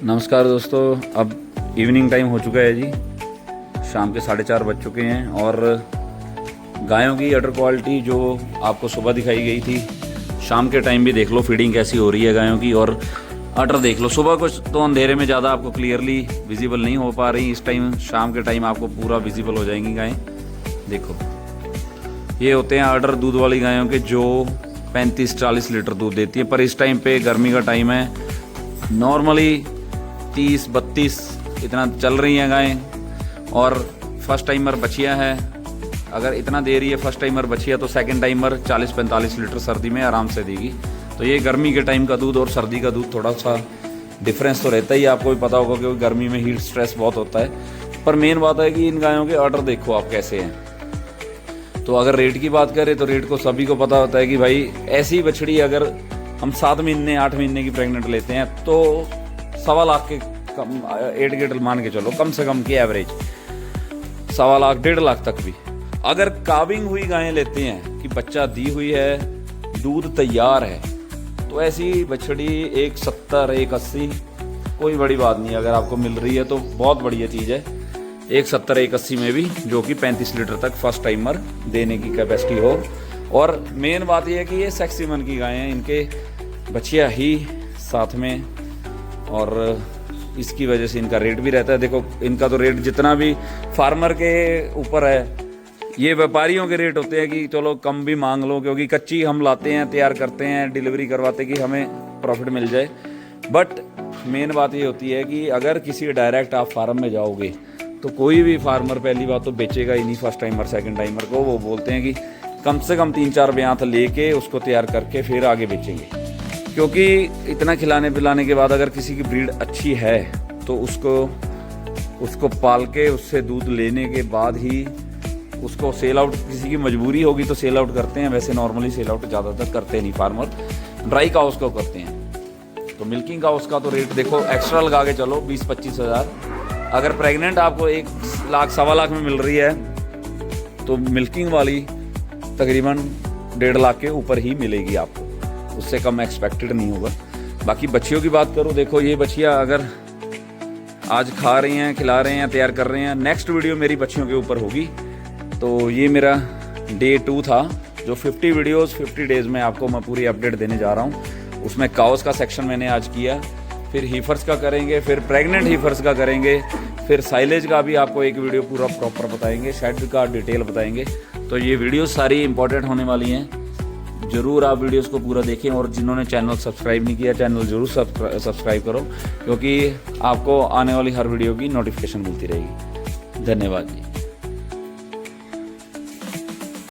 नमस्कार दोस्तों, अब इवनिंग टाइम हो चुका है जी। शाम के 4:30 बज चुके हैं और गायों की अडर क्वालिटी जो आपको सुबह दिखाई गई थी, शाम के टाइम भी देख लो फीडिंग कैसी हो रही है गायों की, और अडर देख लो। सुबह कुछ तो अंधेरे में ज़्यादा आपको क्लियरली विजिबल नहीं हो पा रही, इस टाइम शाम के टाइम आपको पूरा विजिबल हो जाएंगी गायें। देखो, ये होते हैं अडर दूध वाली गायों के जो 35-40 लीटर दूध देती है, पर इस टाइम पे गर्मी का टाइम है, नॉर्मली 30-32 इतना चल रही हैं गायें। और फर्स्ट टाइमर बछिया है, अगर इतना दे रही है फर्स्ट टाइमर बछिया तो सेकंड टाइमर 40-45 लीटर सर्दी में आराम से देगी। तो ये गर्मी के टाइम का दूध और सर्दी का दूध थोड़ा सा डिफरेंस तो रहता ही, आपको भी पता होगा क्योंकि गर्मी में हीट स्ट्रेस बहुत होता है। पर मेन बात है कि इन गायों के ऑर्डर देखो आप कैसे हैं। तो अगर रेट की बात करें तो रेट को सभी को पता होता है कि भाई ऐसी बछड़ी अगर हम 7 महीने 8 महीने की प्रेग्नेंट लेते हैं तो 1.25 लाख के कम 8 गेटल मान के चलो, कम से कम की एवरेज 1.25 लाख 1.5 लाख तक भी। अगर काविंग हुई गायें लेते हैं कि बच्चा दी हुई है, दूध तैयार है, तो ऐसी बछड़ी 170 180 कोई बड़ी बात नहीं, अगर आपको मिल रही है तो बहुत बढ़िया चीज़ है। 170 180 में भी जो कि 35 लीटर तक फर्स्ट टाइमर देने की कैपेसिटी हो। और मेन बात यह है कि ये सेक्सी मन की गायें हैं, इनके बछिया ही साथ में, और इसकी वजह से इनका रेट भी रहता है। देखो, इनका तो रेट जितना भी फार्मर के ऊपर है, ये व्यापारियों के रेट होते हैं कि चलो कम भी मांग लो, क्योंकि कच्ची हम लाते हैं, तैयार करते हैं, डिलीवरी करवाते कि हमें प्रॉफिट मिल जाए। बट मेन बात ये होती है कि अगर किसी डायरेक्ट आप फार्म में जाओगे तो कोई भी फार्मर पहली बात तो बेचेगा ही नहीं फर्स्ट टाइमर सेकंड टाइमर को। वो बोलते हैं कि कम से कम 3-4 ब्यात लेके उसको तैयार करके फिर आगे बेचेंगे, क्योंकि इतना खिलाने पिलाने के बाद अगर किसी की ब्रीड अच्छी है तो उसको पाल के उससे दूध लेने के बाद ही उसको सेल आउट, किसी की मजबूरी होगी तो सेल आउट करते हैं, वैसे नॉर्मली सेल आउट ज़्यादातर करते नहीं फार्मर, ड्राई काउस को करते हैं। तो मिल्किंग काउस का तो रेट देखो एक्स्ट्रा लगा के चलो 20-25 हज़ार। अगर प्रेग्नेंट आपको 1 लाख 1.25 लाख में मिल रही है तो मिल्किंग वाली तकरीबन 1.5 लाख के ऊपर ही मिलेगी आपको, उससे कम एक्सपेक्टेड नहीं होगा। बाकी बच्चियों की बात करो, देखो ये बच्चियाँ अगर आज खा रही हैं, खिला रहे हैं, तैयार कर रहे हैं, नेक्स्ट वीडियो मेरी बच्चियों के ऊपर होगी। तो ये मेरा डे 2 था, जो 50 वीडियोस 50 डेज़ में आपको मैं पूरी अपडेट देने जा रहा हूँ। उसमें काउस का सेक्शन मैंने आज किया, फिर हीफर्स का करेंगे, फिर प्रेग्नेंट हीफर्स का करेंगे, फिर साइलेज का भी आपको एक वीडियो पूरा प्रॉपर बताएंगे, शेड का डिटेल बताएंगे। तो ये वीडियो सारी इंपॉर्टेंट होने वाली हैं, ज़रूर आप वीडियोस को पूरा देखें। और जिन्होंने चैनल सब्सक्राइब नहीं किया, चैनल ज़रूर सब्सक्राइब करो, क्योंकि आपको आने वाली हर वीडियो की नोटिफिकेशन मिलती रहेगी। धन्यवाद जी।